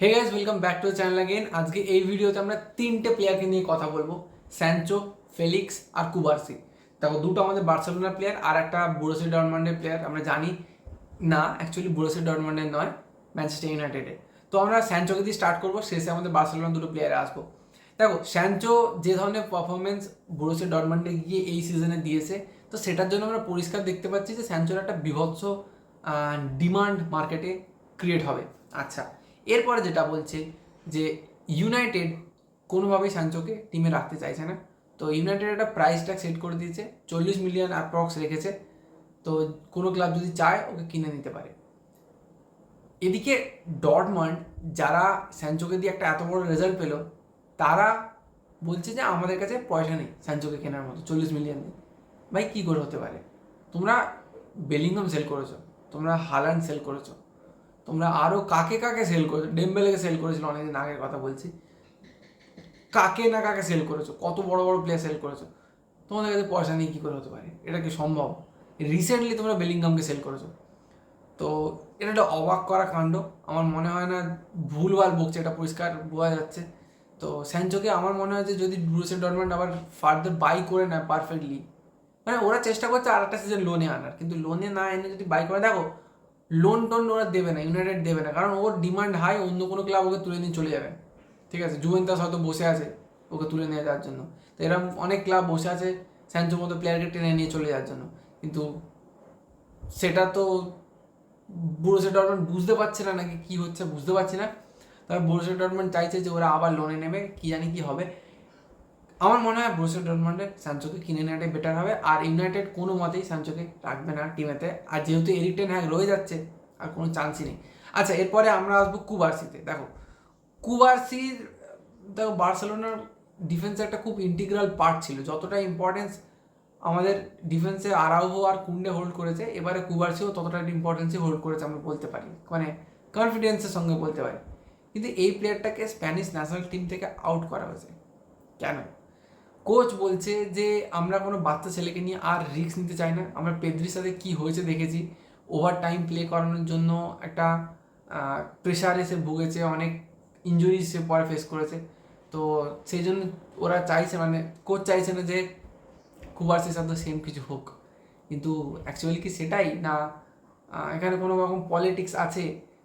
Hey guys, welcome back to channel again. আজকে এই ভিডিওতে আমরা তিনটে প্লেয়ারকে নিয়ে কথা বলবো, স্যানচো, ফেলিক্স আর কুবার্সি। দেখো, দুটো আমাদের বার্সেলোনা প্লেয়ার আর একটা বোরুসিয়া ডর্টমান্ডের প্লেয়ার। আমরা জানি না, অ্যাকচুয়ালি বোরুসিয়া ডর্টমান্ডের নয়, ম্যানচেস্টার ইউনাইটেডের। তো আমরা স্যানচোকে দিয়ে স্টার্ট করবো, শেষে আমাদের বার্সেলোনা দুটো প্লেয়ারে আসবো। দেখো, স্যানচো যে ধরনের পারফরমেন্স বোরুসিয়া ডর্টমান্ডে গিয়ে এই সিজনে দিয়েছে, তো সেটার জন্য আমরা পরিষ্কার দেখতে পাচ্ছি যে স্যানচোর একটা বিভৎস ডিমান্ড মার্কেটে ক্রিয়েট হবে। আচ্ছা, এরপরে যেটা বলছে যে ইউনাইটেড কোনোভাবেই সানচোকে টিমে রাখতে চাইছে না। তো ইউনাইটেড একটা প্রাইস ট্যাগ সেট করে দিয়েছে, 40 মিলিয়ন অ্যাপ্রক্স রেখেছে। তো কোনো ক্লাব যদি চায় ওকে কিনে নিতে পারে। এদিকে ডর্টমান্ড, যারা স্যানচোকে দিয়ে একটা এত বড় রেজাল্ট পেলো, তারা বলছে যে আমাদের কাছে পয়সা নেই স্যানচোকে কেনার মতো 40 মিলিয়ন নেই। ভাই, কী করে হতে পারে? তোমরা বেলিংহাম সেল করেছো, তোমরা হালান্ড সেল করেছো, তোমরা আরও কাকে কাকে সেল করেছো, ডেম্বেলেকে সেল করেছিল অনেকদিন আগের কথা বলছি, কাকে না কাকে সেল করেছো, কত বড় বড় প্লেয়ার সেল করেছো। তোমাদের কাছে পয়সা নেই কী করে হতে পারে? এটা কি সম্ভব? রিসেন্টলি তোমরা বেলিংহামকে সেল করেছো। তো এটা একটা অবাক করা কাণ্ড। আমার মনে হয় না ভুলভাল বকছে, এটা পরিষ্কার বোঝা যাচ্ছে। তো স্যানচোকে আমার মনে হয় যে যদি ব্রুসেল ডরমান্ড আবার ফার্দার বাই করে নেয় পারফেক্টলি, মানে ওরা চেষ্টা করছে আর একটা সিজন লোনে আনার, কিন্তু লোনে না এনে যদি বাই করে, দেখো লোন টোন ওরা দেবে না, ইউনাইটেড দেবে না, কারণ ওর ডিমান্ড হাই, অন্য কোনো ক্লাব ওকে তুলে নিয়ে চলে যাবে। ঠিক আছে, জুভেন্টাস হয়তো বসে আছে ওকে তুলে নিয়ে যাওয়ার জন্য। তো এরকম অনেক ক্লাব বসে আছে স্যানচোর মতো প্লেয়ারকে টেনে নিয়ে চলে যাওয়ার জন্য, কিন্তু সেটা তো বোরুসিয়া ডর্টমান্ড বুঝতে পারছে না, নাকি কী হচ্ছে বুঝতে পারছি না। তবে বোরুসিয়া ডর্টমান্ড চাইছে যে ওরা আবার লোনে নেবে, কী জানি কী হবে। আমার মনে হয় বোরুসিয়া ডর্টমান্ডের স্যানচোকে কিনে নেওয়াটাই বেটার হবে, আর ইউনাইটেড কোনো মতেই স্যানচোকে রাখবে না টিমেতে। আর যেহেতু এরিক টেন হ্যাগ রয়ে যাচ্ছে, আর কোনো চান্সই নেই। আচ্ছা, এরপরে আমরা আসবো কুবার্সিতে। দেখো, কুবার্সির, দেখো বার্সেলোনার ডিফেন্সে একটা খুব ইন্টিগ্রাল পার্ট ছিল। যতটা ইম্পর্টেন্স আমাদের ডিফেন্সে আরাউহো আর কুন্ডে হোল্ড করেছে, এবারে কুবার্সিও ততটা ইম্পর্টেন্সই হোল্ড করেছে, আমরা বলতে পারি, মানে কনফিডেন্সের সঙ্গে বলতে পারি। কিন্তু এই প্লেয়ারটাকে স্প্যানিশ ন্যাশনাল টিম থেকে আউট করা হয়েছে কেন? কোচ বলছে যে আমরা কোনো বাচ্চা ছেলেকে নিয়ে আর রিস্ক নিতে চাই না। আমরা পেদ্রির সাথে কী হয়েছে দেখেছি, ওভার টাইম প্লে করানোর জন্য একটা প্রেশারে সে ভুগেছে, অনেক ইঞ্জুরিজ সে পরে ফেস করেছে। তো সেই জন্য ওরা চাইছে, মানে কোচ চাইছে না যে কুবার্সির সাথে সেম কিছু হোক। কিন্তু অ্যাকচুয়ালি কি সেটাই না এখানে কোনো রকম পলিটিক্স আছে,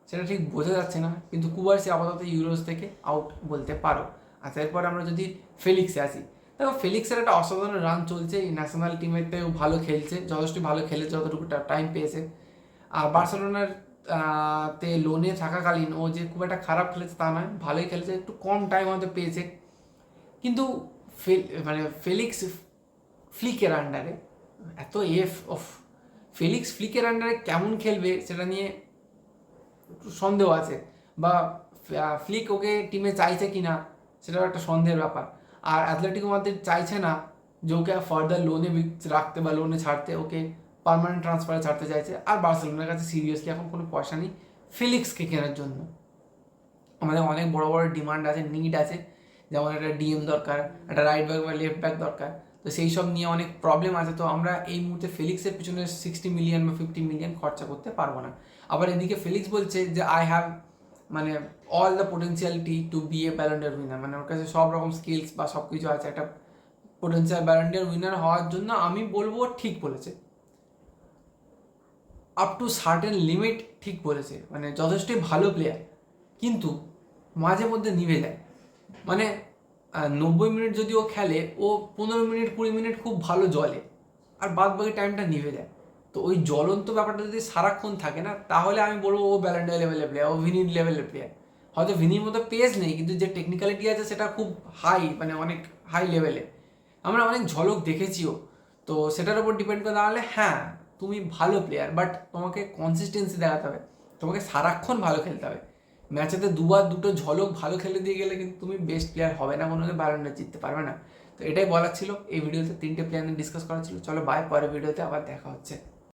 সেটা ঠিক বোঝা যাচ্ছে না। কিন্তু কুবার্সি আপাতত ইউরোস থেকে আউট বলতে পারো। আচ্ছা, এরপর আমরা যদি ফেলিক্সে আসি, দেখো ফেলিক্সের একটা অসাধারণ রান চলছে, এই ন্যাশনাল টিমেতেও ভালো খেলছে, যথেষ্ট ভালো খেলেছে যতটুকু টাইম পেয়েছে। আর বার্সেলোনার তে লোনে থাকাকালীন ও যে খুব একটা খারাপ খেলেছে তা নয়, ভালোই খেলেছে, একটু কম টাইম হয়তো পেয়েছে। কিন্তু মানে ফেলিক্স ফ্লিকের আন্ডারে এত অফ ফেলিক্স ফ্লিকের আন্ডারে কেমন খেলবে সেটা নিয়ে একটু সন্দেহ আছে, বা ফ্লিক ওকে টিমে চাইছে কি না সেটাও একটা সন্দেহের ব্যাপার। আর অ্যাথলেটিকো মাদ্রিদ চাইছে না যে ওকে ফার্দার লোনে রাখতে বা লোনে ছাড়তে, ওকে পার্মানেন্ট ট্রান্সফারে ছাড়তে চাইছে। আর বার্সেলোনার কাছে সিরিয়াসলি এখন কোনো পয়সা নেই ফেলিক্সকে কেনার জন্য। আমাদের অনেক বড় বড় ডিমান্ড আছে, নিড আছে, যেমন একটা ডিএম দরকার, একটা রাইট ব্যাক বা লেফট ব্যাক দরকার। তো সেই সব নিয়ে অনেক প্রবলেম আছে। তো আমরা এই মুহূর্তে ফেলিক্সের পিছনে 60 মিলিয়ন বা 50 মিলিয়ন খরচা করতে পারবো না। আবার এদিকে ফেলিক্স বলছে যে আই হ্যাভ, মানে all the potentiality to be a Ballon d'Or winner, মানে ওর কাছে সব রকম স্কিলস বা সব কিছু আছে একটা পোটেন্সিয়াল ব্যালন্ডার উইনার হওয়ার জন্য। আমি বলবো ঠিক বলেছে, আপ টু সার্টেন লিমিট ঠিক বলেছে, মানে যথেষ্টই ভালো প্লেয়ার, কিন্তু মাঝে মধ্যে নিভে যায়। মানে 90 মিনিট যদি ও খেলে, ও 15 মিনিট 20 মিনিট খুব ভালো জ্বলে, আর বাদ বাকি টাইমটা নিভে যায়। তো ওই জ্বলন্ত ব্যাপারটা যদি সারাক্ষণ থাকে না, তাহলে আমি বলবো ও ব্যালেন্ডার লেভেলের প্লেয়ার, ও ভিনির লেভেলের প্লেয়ার। হয়তো ভিনির মতো পেস নেই, কিন্তু যে টেকনিক্যালিটি আছে সেটা খুব হাই, মানে অনেক হাই লেভেলে। আমরা অনেক ঝলক দেখেছিও। তো সেটার উপর ডিপেন্ড করে দাঁড়ালে হ্যাঁ তুমি ভালো প্লেয়ার, বাট তোমাকে কনসিস্টেন্সি দেখাতে হবে, তোমাকে সারাক্ষণ ভালো খেলতে হবে। ম্যাচেতে দুবার দুটো ঝলক ভালো খেলে দিয়ে গেলে কিন্তু তুমি বেস্ট প্লেয়ার হবে না, কোনো ব্যালন্ডার জিততে পারবে না। তো এটাই বলার ছিল, এই ভিডিওতে তিনটে প্লেয়ার নিয়ে ডিসকাস করা ছিল। চলো বাই, পরের ভিডিওতে আবার দেখা হচ্ছে।